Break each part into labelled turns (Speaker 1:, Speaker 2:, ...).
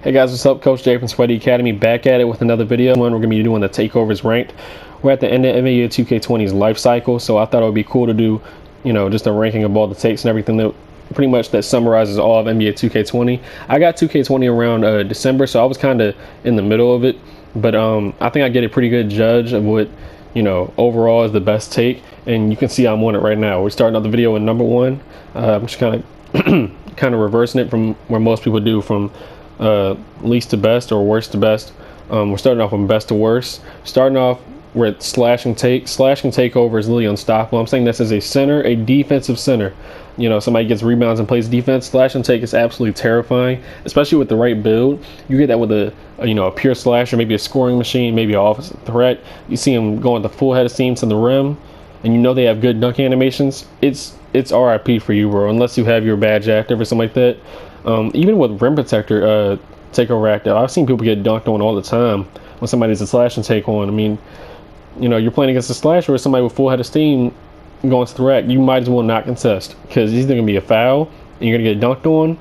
Speaker 1: Hey guys, what's up? Coach Jay from Sweaty Academy back at it with another video. We're going to be doing the Takeovers ranked. We're at the end of NBA 2K20's life cycle, so I thought it would be cool to do, just a ranking of all the takes and everything that pretty much that summarizes all of NBA 2K20. I got 2K20 around December, so I was kind of in the middle of it, but I think I get a pretty good judge of what overall is the best take, and you can see I'm on it right now. We're starting out the video with number one. I'm just kind of reversing it from where most people do, from least to best or worst to best. We're starting off from best to worst. Starting off with slash and take. Slash and takeover is really unstoppable. I'm saying this as a center, a defensive center. Somebody gets rebounds and plays defense. Slash and take is absolutely terrifying, especially with the right build. You get that with a pure slasher, maybe a scoring machine, maybe an offensive threat. You see them going the full head of steam to the rim, and they have good dunk animations. It's RIP for you, bro, unless you have your badge active or something like that. Even with rim protector takeover active, I've seen people get dunked on all the time when somebody's a slash and take on. I mean, you're playing against a slasher or somebody with full head of steam going to the rack, you might as well not contest, because it's either going to be a foul and you're going to get dunked on,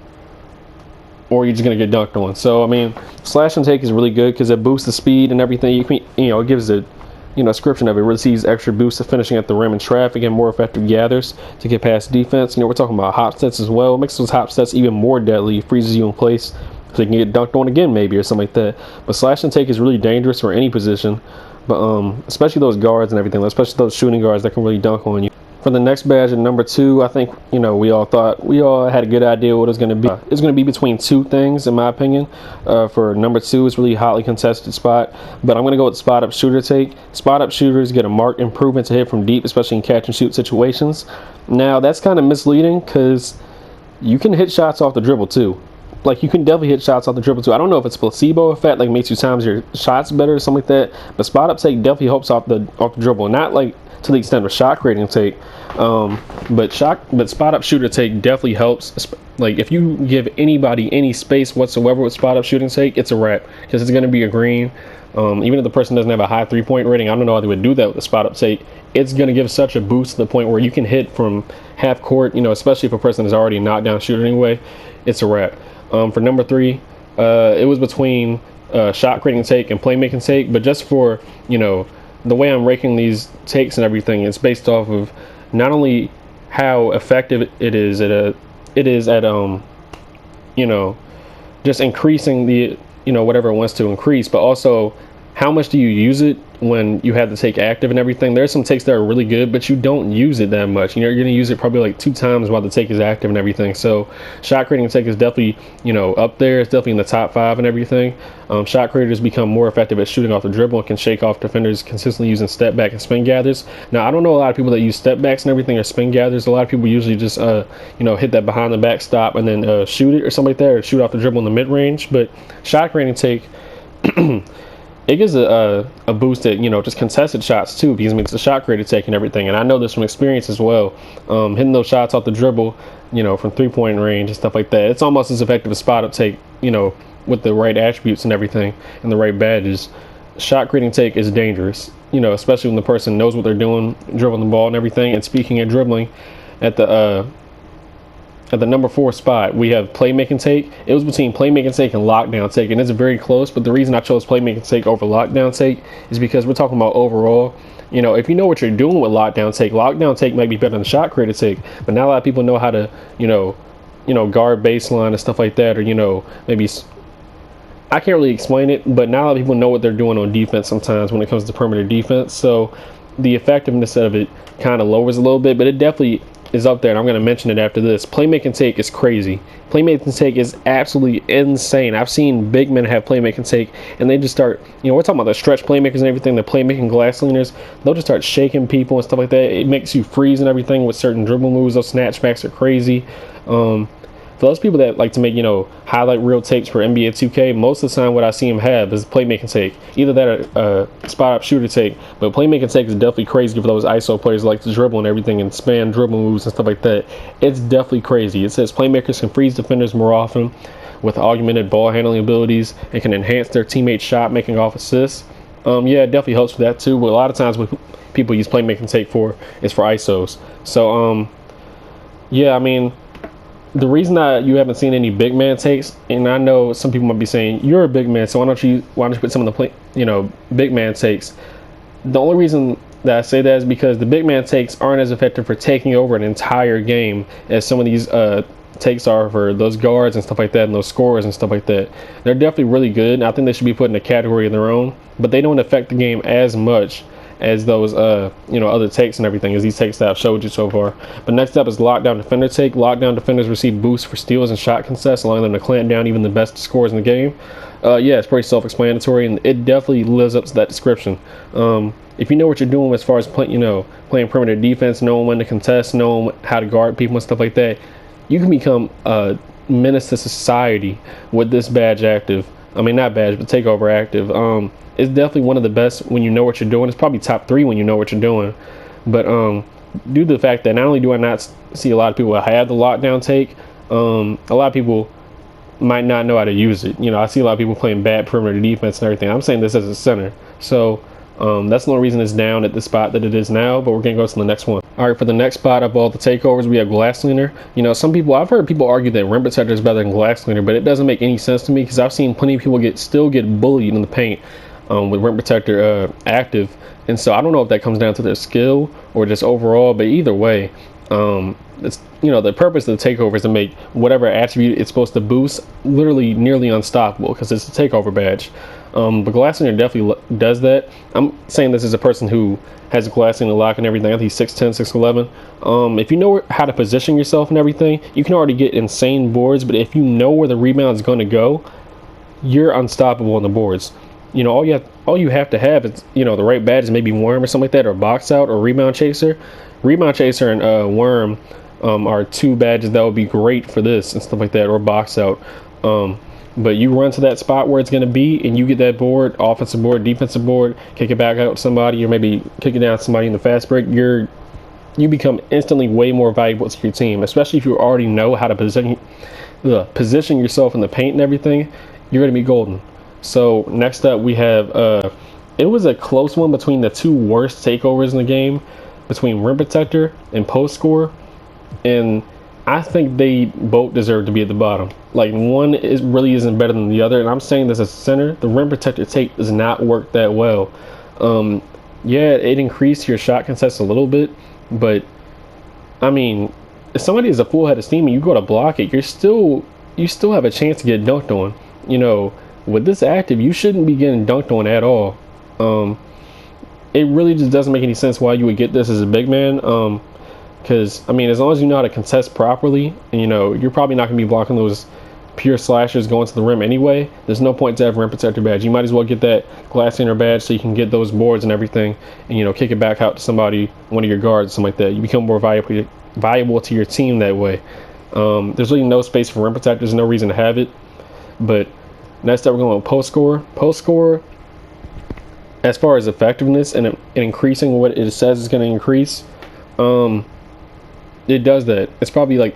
Speaker 1: or you're just going to get dunked on. So, I mean, slash and take is really good because it boosts the speed and everything. It gives a description of it. Receives extra boost to finishing at the rim in traffic and more effective gathers to get past defense. We're talking about hop sets as well. It makes those hop sets even more deadly. Freezes you in place so you can get dunked on again, maybe, or something like that. But slash and take is really dangerous for any position, but especially those guards and everything, especially those shooting guards that can really dunk on you. For the next badge at number two, I think we all had a good idea what it was going to be. It's going to be between two things, in my opinion. For number two, it's really hotly contested spot, but I'm going to go with spot up shooter take. Spot up shooters get a marked improvement to hit from deep, especially in catch and shoot situations. Now that's kind of misleading because you can hit shots off the dribble too. Like, you can definitely hit shots off the dribble too. I don't know if it's placebo effect, like makes you times your shots better or something like that, but spot up take definitely helps off the dribble. Not like to the extent of shot creating take, but spot up shooter take definitely helps. Like, if you give anybody any space whatsoever with spot up shooting take, it's a wrap, because it's going to be a green. Even if the person doesn't have a high 3-point rating, I don't know how they would do that with the spot up take. It's going to give such a boost to the point where you can hit from half court, especially if a person is already a knockdown shooter anyway. It's a wrap. For number three, it was between shot creating take and playmaking take, but just for the way I'm ranking these takes and everything, it's based off of not only how effective it is at just increasing the whatever it wants to increase, but also how much do you use it when you have the take active and everything. There's some takes that are really good, but you don't use it that much. You're going to use it probably like 2 times while the take is active and everything. So shot creating take is definitely up there. It's definitely in the top 5 and everything. Shot creators become more effective at shooting off the dribble and can shake off defenders consistently using step back and spin gathers. Now, I don't know a lot of people that use step backs and everything or spin gathers. A lot of people usually just hit that behind the back stop and then shoot it or something like that, or shoot off the dribble in the mid range. But shot creating take it gives a boost at just contested shots too, because it's a shot created take and everything. And I know this from experience as well. Hitting those shots off the dribble, from 3-point range and stuff like that, it's almost as effective as spot up take, with the right attributes and everything and the right badges. Shot creating take is dangerous, especially when the person knows what they're doing, dribbling the ball and everything. And speaking of dribbling, at the number 4 spot, we have playmaking take. It was between playmaking take and lockdown take, and it's very close. But the reason I chose playmaking take over lockdown take is because we're talking about overall. If you know what you're doing with lockdown take might be better than shot created take. But not a lot of people know how to, guard baseline and stuff like that, or maybe I can't really explain it. But not a lot of people know what they're doing on defense sometimes when it comes to perimeter defense. So the effectiveness of it kind of lowers a little bit, but it definitely is up there, and I'm going to mention it after this. Playmaking take is crazy. Playmaking take is absolutely insane. I've seen big men have playmaking take, and they just start, we're talking about the stretch playmakers and everything, the playmaking glass leaners. They'll just start shaking people and stuff like that. It makes you freeze and everything with certain dribble moves. Those snatchbacks are crazy. For those people that like to make, highlight reel takes for NBA 2K, most of the time what I see them have is playmaking take. Either that or spot up shooter take. But playmaking take is definitely crazy for those ISO players that like to dribble and everything and span dribble moves and stuff like that. It's definitely crazy. It says playmakers can freeze defenders more often with augmented ball handling abilities and can enhance their teammates' shot making off assists. Yeah, it definitely helps with that too. But a lot of times what people use playmaking take for is for ISOs. So, yeah, I mean, the reason that you haven't seen any big man takes, and I know some people might be saying you're a big man, so why don't you put some of the big man takes? The only reason that I say that is because the big man takes aren't as effective for taking over an entire game as some of these takes are for those guards and stuff like that, and those scorers and stuff like that. They're definitely really good, and I think they should be put in a category of their own, but they don't affect the game as much as those other takes and everything, as these takes that I've showed you so far. But next up is lockdown defender take. Lockdown defenders receive boosts for steals and shot contests, allowing them to clamp down even the best scorers in the game. Yeah, it's pretty self-explanatory, and it definitely lives up to that description. If you know what you're doing as far as playing perimeter defense, knowing when to contest, knowing how to guard people and stuff like that, you can become a menace to society with this badge active. I mean, not badge, but takeover active. It's definitely one of the best when you know what you're doing. It's probably top 3 when you know what you're doing. But due to the fact that not only do I not see a lot of people have the lockdown take, a lot of people might not know how to use it. I see a lot of people playing bad perimeter defense and everything. I'm saying this as a center. So that's the only reason it's down at the spot that it is now, but we're going to go to the next one. All right, for the next spot of all the takeovers, we have glass cleaner. I've heard people argue that rim protector is better than glass cleaner, but it doesn't make any sense to me because I've seen plenty of people still get bullied in the paint with rim protector active. And so I don't know if that comes down to their skill or just overall, but either way, it's the purpose of the takeover is to make whatever attribute it's supposed to boost literally nearly unstoppable because it's a takeover badge. But Glasslinger definitely does that. I'm saying this as a person who has Glasslinger lock and everything. I think he's 6'10", 6'11". If you know how to position yourself and everything, you can already get insane boards. But if you know where the rebound is going to go, you're unstoppable on the boards. All you have to have is the right badge is maybe Worm or something like that, or Box Out or Rebound Chaser. Rebound Chaser and Worm are 2 badges that would be great for this and stuff like that, or Box Out. But you run to that spot where it's going to be and you get that board, offensive board, defensive board, kick it back out to somebody, or maybe kick it down to somebody in the fast break, you become instantly way more valuable to your team, especially if you already know how to position yourself in the paint and everything. You're going to be golden. So next up we have it was a close one between the 2 worst takeovers in the game, between rim protector and post score, and I think they both deserve to be at the bottom. Like, one really isn't better than the other, and I'm saying this as a center. The rim protector take does not work that well. Yeah, it increased your shot contest a little bit, but I mean, if somebody has a full head of steam and you go to block it, you still have a chance to get dunked on. With this active, you shouldn't be getting dunked on at all. It really just doesn't make any sense why you would get this as a big man. Because, I mean, as long as you know how to contest properly, and you're probably not going to be blocking those pure slashers going to the rim anyway, there's no point to have a rim protector badge. You might as well get that glass cleaner badge so you can get those boards and everything, and kick it back out to somebody, one of your guards, something like that. You become more valuable to your team that way. There's really no space for rim protectors, no reason to have it. But next up, we're going with post score. Post score, as far as effectiveness and increasing what it says is going to increase, it does that. It's probably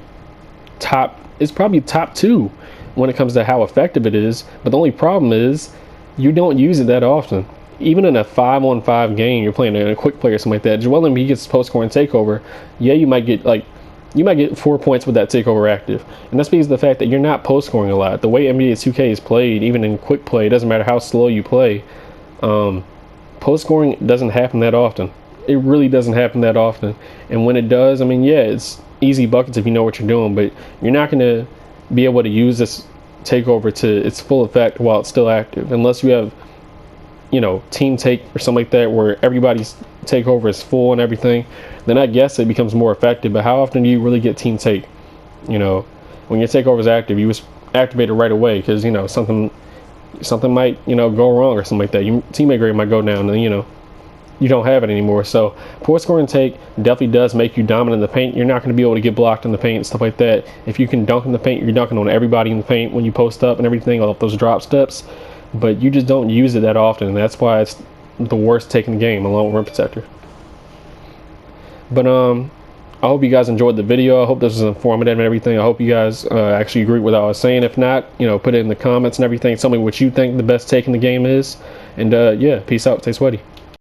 Speaker 1: top 2 when it comes to how effective it is. But the only problem is you don't use it that often. Even in a 5-on-5 game, you're playing in a quick play or something like that. Joel Embiid gets post score and takeover. Yeah, you might get 4 points with that takeover active, and that's because of the fact that you're not post scoring a lot. The way NBA 2K is played, even in quick play, it doesn't matter how slow you play. Post scoring doesn't happen that often. It really doesn't happen that often. And when it does, I mean, yeah, it's easy buckets if you know what you're doing, but you're not going to be able to use this takeover to its full effect while it's still active, unless you have team take or something like that where everybody's takeover is full and everything. Then I guess it becomes more effective. But how often do you really get team take? When your takeover is active, you was activated right away because something might go wrong or something like that. Your teammate grade might go down, and you don't have it anymore. So post score and take definitely does make you dominant in the paint. You're not going to be able to get blocked in the paint and stuff like that. If you can dunk in the paint, you're dunking on everybody in the paint when you post up and everything, all of those drop steps. But you just don't use it that often, and that's why it's the worst take in the game, along with rim protector. But I hope you guys enjoyed the video. I hope this was informative and everything. I hope you guys actually agree with what I was saying. If not, put it in the comments and everything. Tell me what you think the best take in the game is. And yeah, peace out. Stay sweaty.